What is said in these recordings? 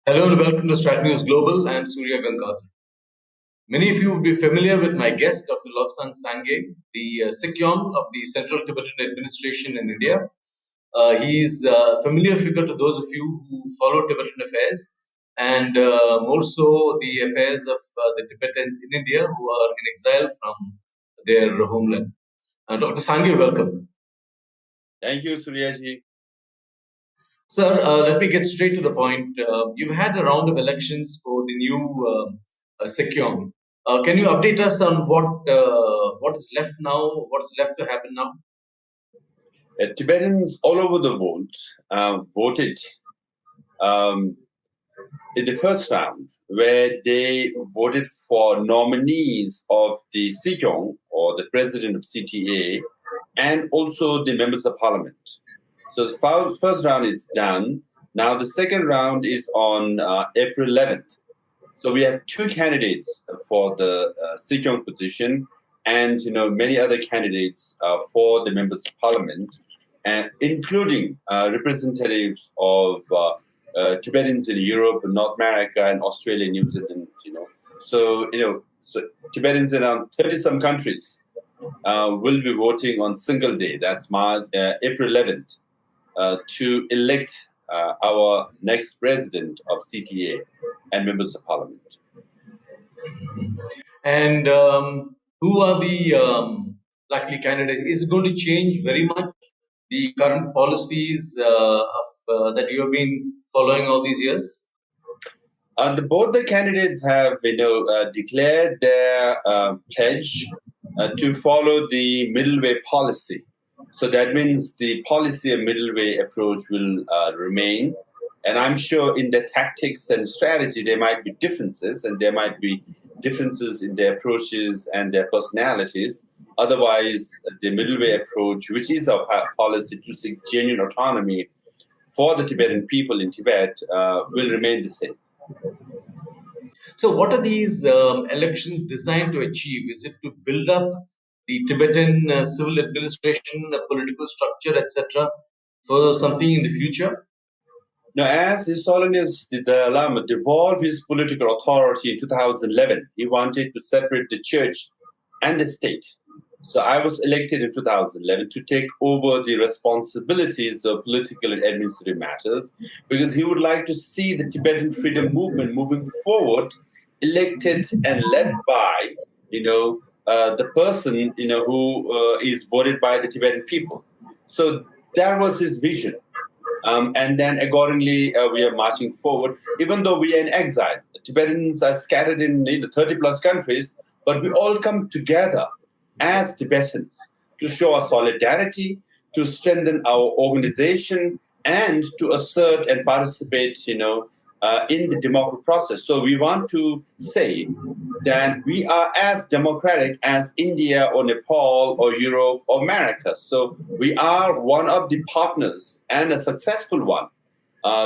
Hello and welcome to StratNews Global. I am Surya Gangadharan. Many of you will be familiar with my guest, Dr. Lobsang Sangay, the Sikyong of the Central Tibetan Administration in India. He's a familiar figure to those of you who follow Tibetan affairs and more so the affairs of the Tibetans in India who are in exile from their homeland. Dr. Sangay, welcome. Thank you, Suryaji. Sir, let me get straight to the point. You've had a round of elections for the new Sikyong. Can you update us on what is left now? What's left to happen now? Tibetans all over the world voted in the first round, where they voted for nominees of the Sikyong, or the president of CTA, and also the members of parliament. So the first round is done. Now the second round is on April 11th. So we have two candidates for the Sikyong position, and many other candidates for the members of parliament, and including representatives of Tibetans in Europe, North America, and Australia, New Zealand. So Tibetans in around 30-some countries will be voting on single day. That's April 11th to elect our next president of CTA and members of parliament. And who are the likely candidates? Is it going to change very much the current policies that you have been following all these years? Both the candidates have, declared their pledge to follow the middle way policy. So that means the policy of middle way approach will remain. And I'm sure in the tactics and strategy, there might be differences, and there might be differences in their approaches and their personalities. Otherwise, the middle way approach, which is our policy to seek genuine autonomy for the Tibetan people in Tibet, will remain the same. So what are these elections designed to achieve? Is it to build up the Tibetan civil administration, political structure, etc., for something in the future? Now, as His Holiness the Dalai Lama devolved his political authority in 2011, he wanted to separate the church and the state. So I was elected in 2011 to take over the responsibilities of political and administrative matters, because he would like to see the Tibetan freedom movement moving forward, elected and led by, the person, who is voted by the Tibetan people. So that was his vision. And then accordingly, we are marching forward, even though we are in exile. The Tibetans are scattered in 30-plus countries, but we all come together as Tibetans to show our solidarity, to strengthen our organization, and to assert and participate, in the democratic process. So we want to say that we are as democratic as India or Nepal or Europe or America. So we are one of the partners, and a successful one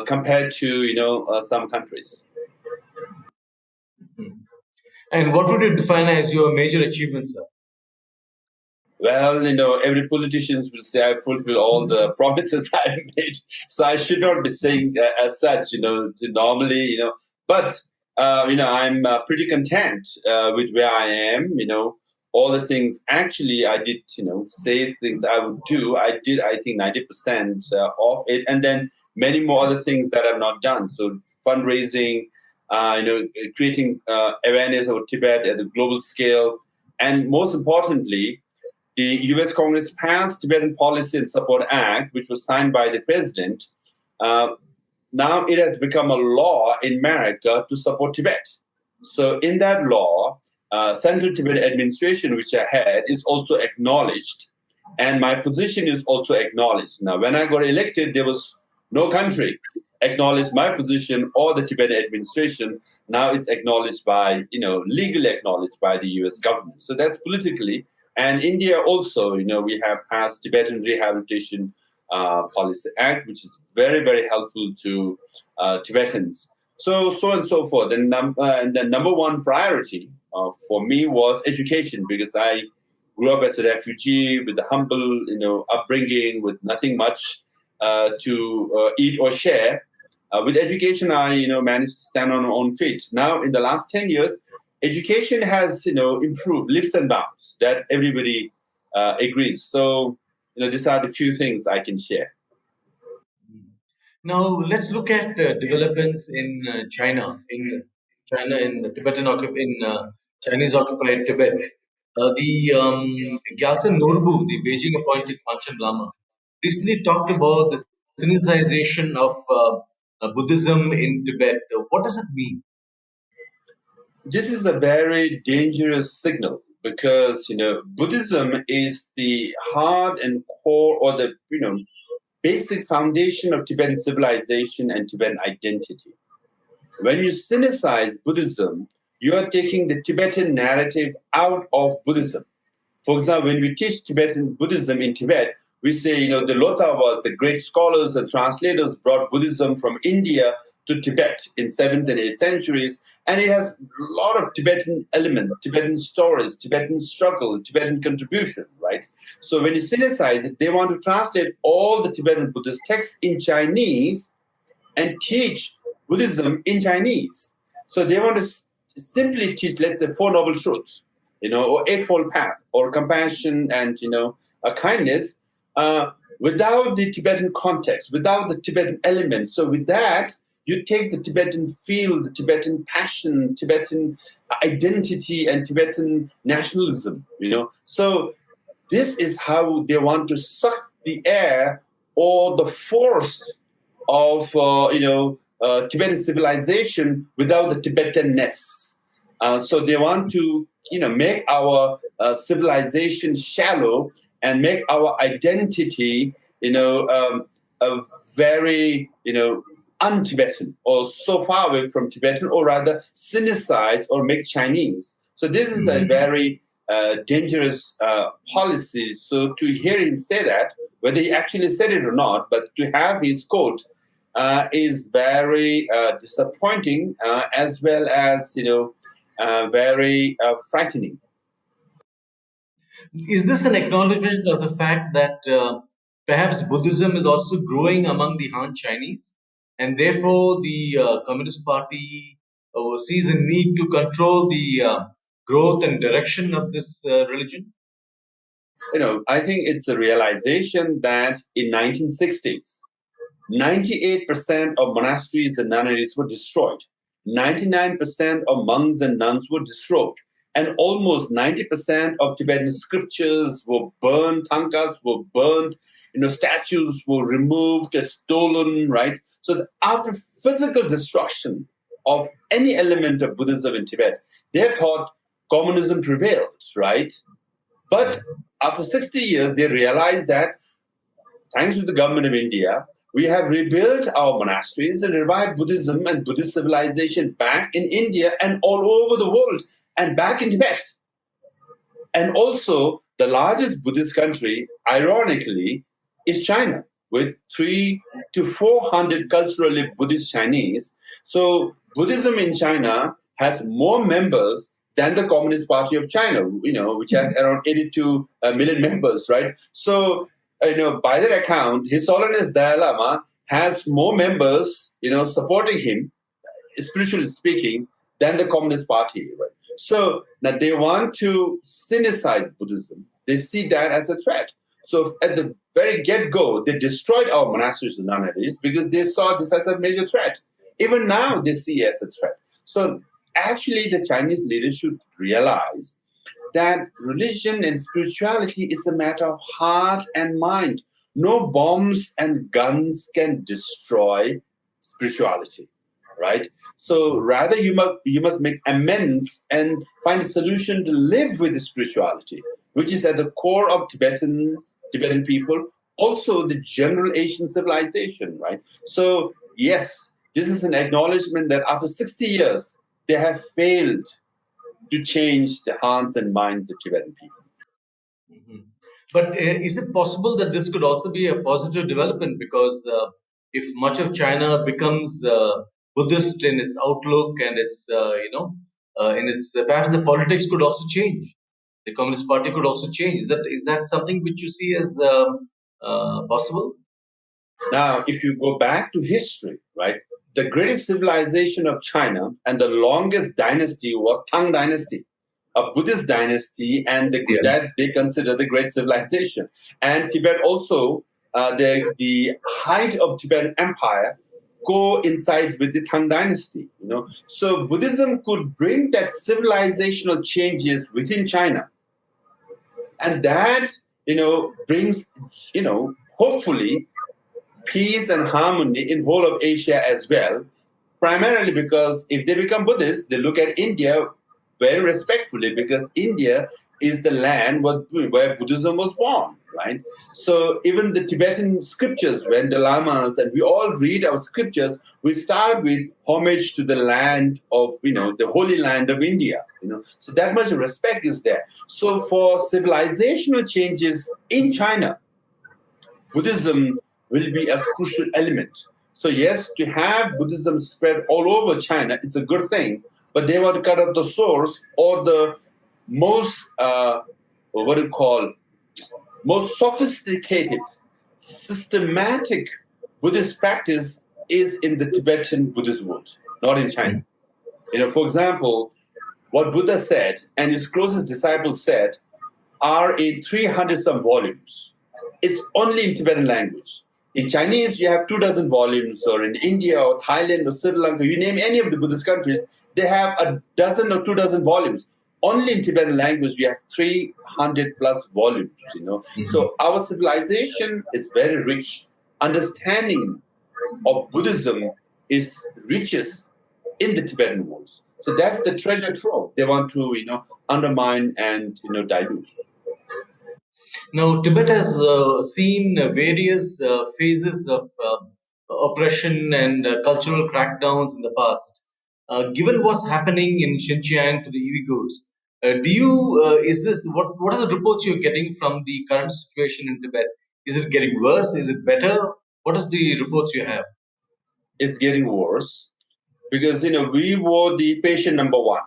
compared to some countries. And what would you define as your major achievements, sir? Well, every politician will say I fulfill all the promises I made, so I should not be saying as such, normally, but I'm pretty content with where I am. All the things actually I did, say things I would do. I did, I think, 90% of it, and then many more other things that I've not done. So fundraising, creating awareness of Tibet at the global scale, and most importantly, the U.S. Congress passed Tibetan Policy and Support Act, which was signed by the president. Now it has become a law in America to support Tibet. So in that law, Central Tibetan Administration, which I had, is also acknowledged, and my position is also acknowledged. Now, when I got elected, there was no country acknowledged my position or the Tibetan administration. Now it's acknowledged by, legally acknowledged by the U.S. government. So that's politically. And India also, we have passed Tibetan Rehabilitation Policy Act, which is very, very helpful to Tibetans. So and so forth. And the number one priority for me was education, because I grew up as a refugee with a humble, upbringing, with nothing much to eat or share. With education, I managed to stand on my own feet. Now, in the last 10 years, education has improved leaps and bounds. That everybody agrees. So these are the few things I can share. Now let's look at developments in China, in Chinese occupied Tibet. The Gyaltsen Norbu, the Beijing appointed Panchen Lama, recently talked about the Sinicization of Buddhism in Tibet. What does it mean? This is a very dangerous signal because Buddhism is the heart and core, or the basic foundation of Tibetan civilization and Tibetan identity. When you Sinicize Buddhism, you are taking the Tibetan narrative out of Buddhism. For example, when we teach Tibetan Buddhism in Tibet, we say, the Losavas, the great scholars and translators, brought Buddhism from India to Tibet in 7th and 8th centuries, and it has a lot of Tibetan elements, Tibetan stories, Tibetan struggle, Tibetan contribution, right? So when you Sinicize it, they want to translate all the Tibetan Buddhist texts in Chinese and teach Buddhism in Chinese. So they want to simply teach, let's say, Four Noble Truths, or Eightfold Path, or compassion and, a kindness, without the Tibetan context, without the Tibetan element. So with that, you take the Tibetan feel, the Tibetan passion, Tibetan identity, and Tibetan nationalism, So this is how they want to suck the air or the force of, Tibetan civilization without the Tibetanness. So they want to, make our civilization shallow and make our identity, a very, un-Tibetan, or so far away from Tibetan, or rather Sinicize or make Chinese. So this is a very dangerous policy. So to hear him say that, whether he actually said it or not, but to have his quote is very disappointing, as well as very frightening. Is this an acknowledgement of the fact that perhaps Buddhism is also growing among the Han Chinese, and therefore the Communist Party sees a need to control the growth and direction of this religion? I think it's a realization that in 1960s, 98% of monasteries and nunneries were destroyed. 99% of monks and nuns were destroyed. And almost 90% of Tibetan scriptures were burned, tankas were burned, statues were removed, stolen, right? So after physical destruction of any element of Buddhism in Tibet, they thought communism prevailed, right? But after 60 years, they realized that thanks to the government of India, we have rebuilt our monasteries and revived Buddhism and Buddhist civilization back in India and all over the world and back in Tibet. And also, the largest Buddhist country, ironically, is China, with 300 to 400 culturally Buddhist Chinese. So Buddhism in China has more members than the Communist Party of China, which has around 82 million members, right? So, by that account, His Holiness Dalai Lama has more members, supporting him, spiritually speaking, than the Communist Party, right? So now they want to Sinicize Buddhism. They see that as a threat. So at the very get-go, they destroyed our monasteries and nunneries because they saw this as a major threat. Even now, they see it as a threat. So actually, the Chinese leaders should realize that religion and spirituality is a matter of heart and mind. No bombs and guns can destroy spirituality, right? So rather, you must make amends and find a solution to live with the spirituality, which is at the core of Tibetan people, also the general Asian civilization, right? So yes, this is an acknowledgement that after 60 years, they have failed to change the hearts and minds of Tibetan people. But is it possible that this could also be a positive development? Because if much of China becomes Buddhist in its outlook and its, in its perhaps the politics could also change. The Communist Party could also change. Is that something which you see as possible? Now, if you go back to history, right? the greatest civilization of China and the longest dynasty was Tang Dynasty, a Buddhist dynasty, and that they consider the great civilization. And Tibet also, the height of Tibetan Empire coincides with the Tang Dynasty. So Buddhism could bring that civilizational changes within China, and that brings hopefully peace and harmony in whole of Asia as well. Primarily because if they become Buddhists, they look at India very respectfully, because India is the land where Buddhism was born, right? So even the Tibetan scriptures, when the Lamas, and we all read our scriptures, we start with homage to the land of, the holy land of India, So that much respect is there. So for civilizational changes in China, Buddhism will be a crucial element. So yes, to have Buddhism spread all over China is a good thing, but they want to cut off the source, or the most, most sophisticated, systematic Buddhist practice is in the Tibetan Buddhist world, not in China. For example, what Buddha said and his closest disciples said are in 300 some volumes. It's only in Tibetan language. In Chinese, you have 24 volumes, or in India or Thailand or Sri Lanka, you name any of the Buddhist countries, they have a dozen or 24 volumes. Only in Tibetan language, you have 300 plus volumes, So our civilization is very rich. Understanding of Buddhism is richest in the Tibetan world. So that's the treasure trove they want to, undermine and, dilute. Now, Tibet has seen various phases of oppression and cultural crackdowns in the past. Given what's happening in Xinjiang to the Uyghurs, what are the reports you're getting from the current situation in Tibet? Is it getting worse? Is it better? What is the reports you have? It's getting worse because, we were the patient number one.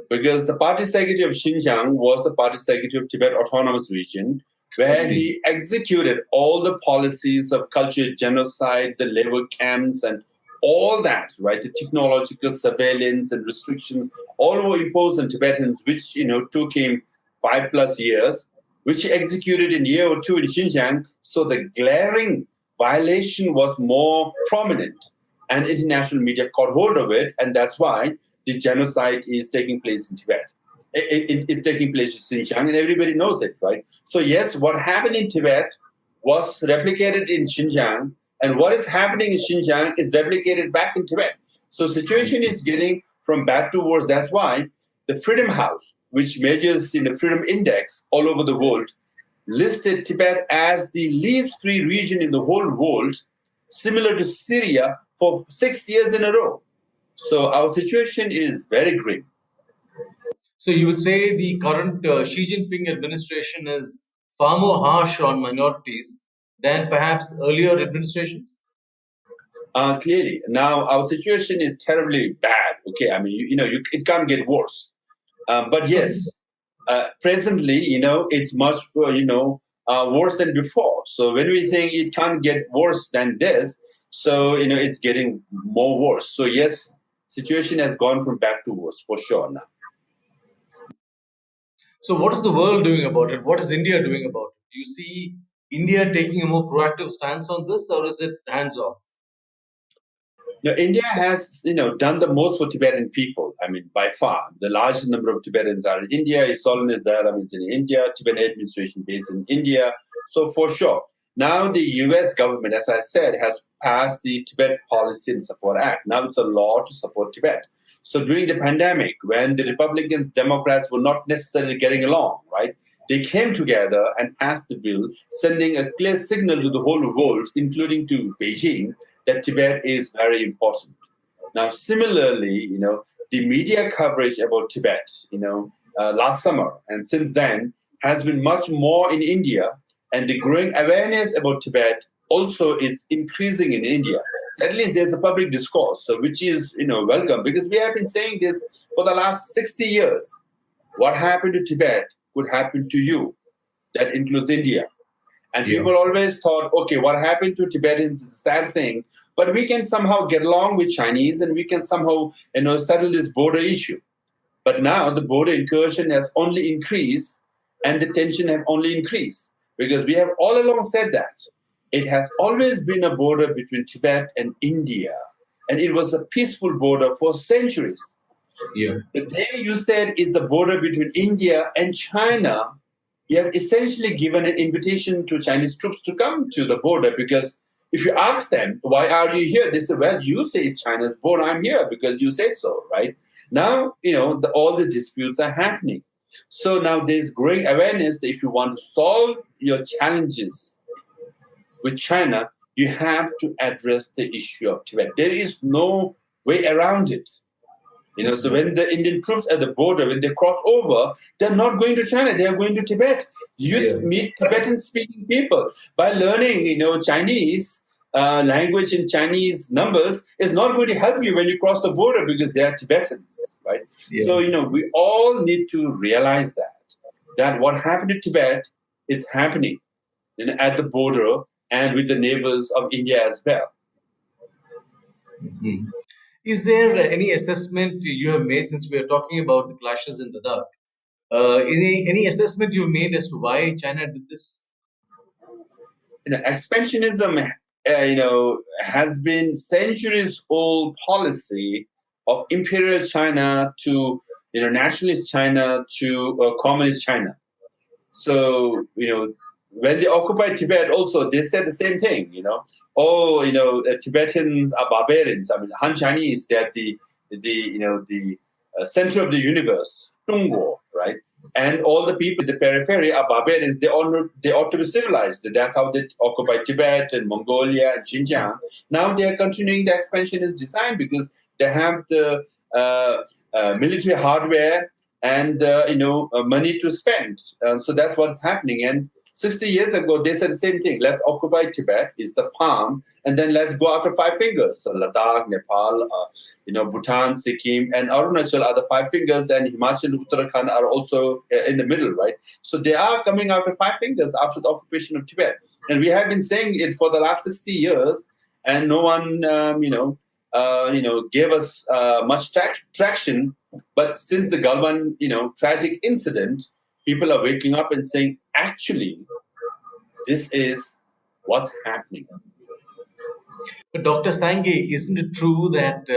Because the party secretary of Xinjiang was the party secretary of Tibet Autonomous Region, where he executed all the policies of culture genocide, the labor camps, and all that, right? The technological surveillance and restrictions, all were imposed on Tibetans, which, took him 5+ years, which he executed in a year or two in Xinjiang. So the glaring violation was more prominent, and international media caught hold of it, and that's why the genocide is taking place in Tibet. It is taking place in Xinjiang, and everybody knows it, right? So yes, what happened in Tibet was replicated in Xinjiang, and what is happening in Xinjiang is replicated back in Tibet. So situation is getting from bad to worse. That's why the Freedom House, which measures in the Freedom Index all over the world, listed Tibet as the least free region in the whole world, similar to Syria, for 6 years in a row. So our situation is very grim. So you would say the current Xi Jinping administration is far more harsh on minorities than perhaps earlier administrations? Clearly. Now, our situation is terribly bad. Okay, I mean, it can't get worse. But yes, presently, it's much, worse than before. So when we think it can't get worse than this, so, it's getting more worse. So yes, situation has gone from bad to worse, for sure now. So what is the world doing about it? What is India doing about it? Do you see India taking a more proactive stance on this, or is it hands off? India has, done the most for Tibetan people. I mean, by far, the largest number of Tibetans are in India. His Holiness Dalai Lama is in India. Tibetan administration based in India. So for sure. Now the U.S. government, as I said, has passed the Tibet Policy and Support Act. Now it's a law to support Tibet. So during the pandemic, when the Republicans, Democrats were not necessarily getting along, right? They came together and passed the bill, sending a clear signal to the whole world, including to Beijing, that Tibet is very important. Now, similarly, the media coverage about Tibet, last summer and since then has been much more in India, and the growing awareness about Tibet also is increasing in India. So at least there's a public discourse, so which is, welcome, because we have been saying this for the last 60 years. What happened to Tibet could happen to you. That includes India. And people always thought, okay, what happened to Tibetans is a sad thing, but we can somehow get along with Chinese, and we can somehow, settle this border issue. But now the border incursion has only increased, and the tension have only increased, because we have all along said that it has always been a border between Tibet and India, and it was a peaceful border for centuries. Yeah. The day you said it's a border between India and China, you have essentially given an invitation to Chinese troops to come to the border, because if you ask them, why are you here? They say, well, you say it's China's border. I'm here because you said so, right? Now, all these disputes are happening. So now there's growing awareness that if you want to solve your challenges with China, you have to address the issue of Tibet. There is no way around it. So when the Indian troops at the border, when they cross over, they're not going to China, they are going to Tibet. You meet Tibetan-speaking people. By learning, Chinese language and Chinese numbers is not going to help you when you cross the border, because they are Tibetans, right? Yeah. So, we all need to realize that what happened to Tibet is happening at the border and with the neighbors of India as well. Mhm. Is there any assessment you have made, since we are talking about the clashes in Ladakh? Any assessment you've made as to why China did this? Expansionism, has been centuries-old policy of imperial China to, nationalist China to communist China. So, when they occupied Tibet, also they said the same thing. Tibetans are barbarians. I mean, Han Chinese, they're the center of the universe, Zhongguo, right? And all the people in the periphery are barbarians. They ought to be civilized. That's how they occupied Tibet and Mongolia and Xinjiang. Now they are continuing the expansionist design, because they have the military hardware and money to spend. So that's what's happening. And 60 years ago, they said the same thing. Let's occupy Tibet, is the palm, and then let's go after five fingers. So Ladakh, Nepal, Bhutan, Sikkim, and Arunachal are the five fingers, and Himachal and Uttarakhand are also in the middle, right? So they are coming after five fingers after the occupation of Tibet. And we have been saying it for the last 60 years, and no one, gave us much traction. But since the Galwan, tragic incident, people are waking up and saying, actually, this is what's happening. But Dr. Sangay, isn't it true that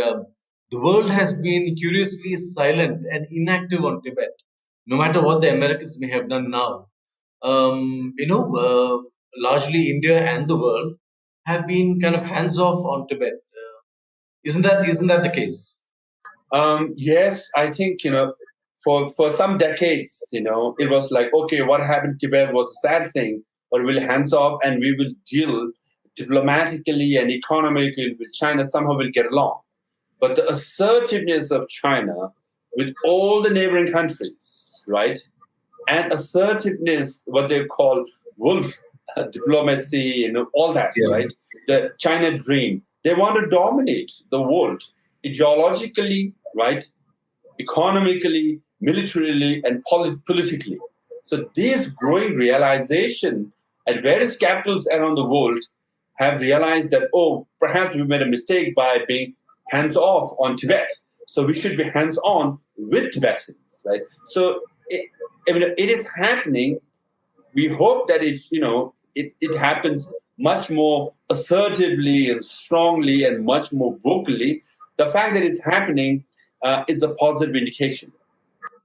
the world has been curiously silent and inactive on Tibet, no matter what the Americans may have done now? Largely India and the world have been kind of hands off on Tibet. Isn't that the case? Yes, I think, for some decades, it was like, okay, what happened to Tibet was a sad thing, but we'll hands off and we will deal diplomatically and economically with China. Somehow we'll get along. But the assertiveness of China with all the neighboring countries, right? And assertiveness, what they call wolf diplomacy, all that, Yeah. right? The China dream. They want to dominate the world ideologically, right? Economically, militarily, and politically. So this growing realization at various capitals around the world have realized that, oh, perhaps we made a mistake by being hands off on Tibet. So we should be hands on with Tibetans, right? So it is happening. We hope that it happens much more assertively and strongly and much more vocally. The fact that it's happening is a positive indication.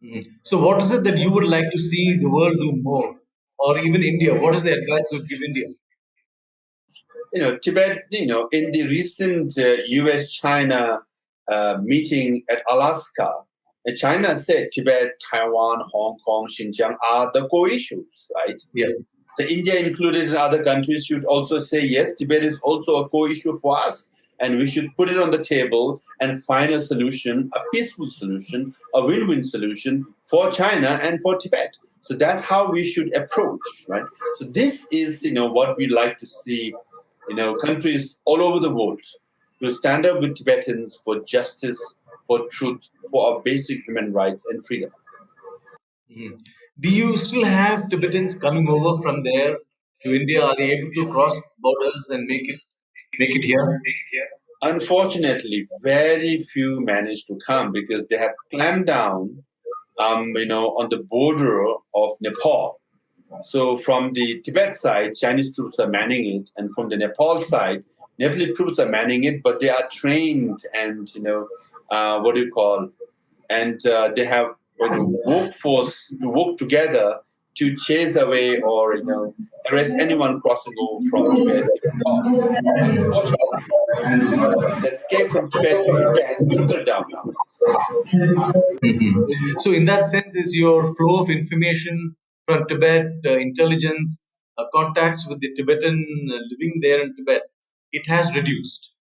Mhm. So, what is it that you would like to see the world do more, or even India? What is the advice you would give India? Tibet, in the recent US-China meeting at Alaska, China said Tibet, Taiwan, Hong Kong, Xinjiang are the core issues, right? Yeah. The India included in other countries should also say, yes, Tibet is also a core issue for us, and we should put it on the table and find a solution, a peaceful solution, a win-win solution for China and for Tibet. So that's how we should approach, right? So this is, what we'd like to see, countries all over the world to stand up with Tibetans for justice, for truth, for our basic human rights and freedom. Mhm. Do you still have Tibetans coming over from there to India? Are they able to cross borders and make it? make it here? Unfortunately, very few managed to come because they have clamped down, on the border of Nepal. So from the Tibet side, Chinese troops are manning it, and from the Nepal side, Nepali troops are manning it, but they are trained and what do you call, and they have workforce to work together to chase away or arrest anyone crossing over from Tibet to Nepal. Unfortunately, the escape from Tibet to India has trickled down now. Mhm. So, in that sense, is your flow of information from Tibet, intelligence, contacts with the Tibetan living there in Tibet, it has reduced.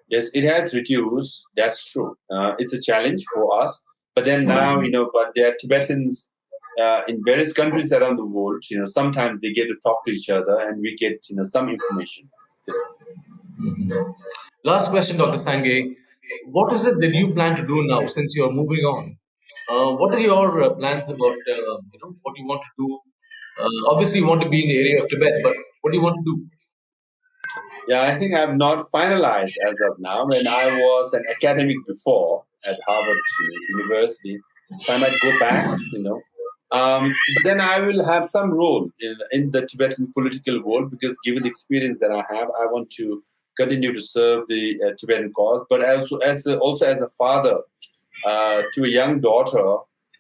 Yes, it has reduced. That's true. It's a challenge for us. But then now, but there are Tibetans in various countries around the world. Sometimes they get to talk to each other, and we get some information still. Last question, Dr. Sangay. What is it that you plan to do now since you're moving on? What are your plans about what you want to do? Obviously, you want to be in the area of Tibet, but what do you want to do? Yeah, I think I've not finalized as of now. When I was an academic before at Harvard University, so I might go back. But then I will have some role in the Tibetan political world because, given the experience that I have, I want to continue to serve the Tibetan cause. But also as a father to a young daughter,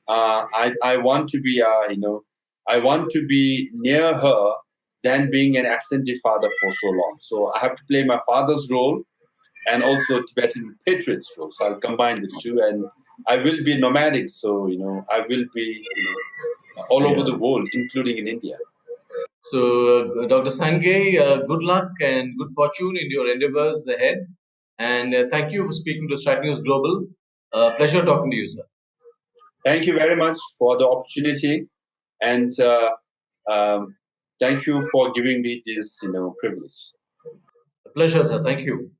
I want to be I want to be near her than being an absentee father for so long. So I have to play my father's role and also Tibetan patriot's role. So I'll combine the two, and I will be nomadic. So I will be all over Yeah. the world, including in India. So, Dr. Sangay, good luck and good fortune in your endeavors ahead. And thank you for speaking to StratNews Global. Pleasure talking to you, sir. Thank you very much for the opportunity, and um, thank you for giving me this privilege. A pleasure, sir. Thank you.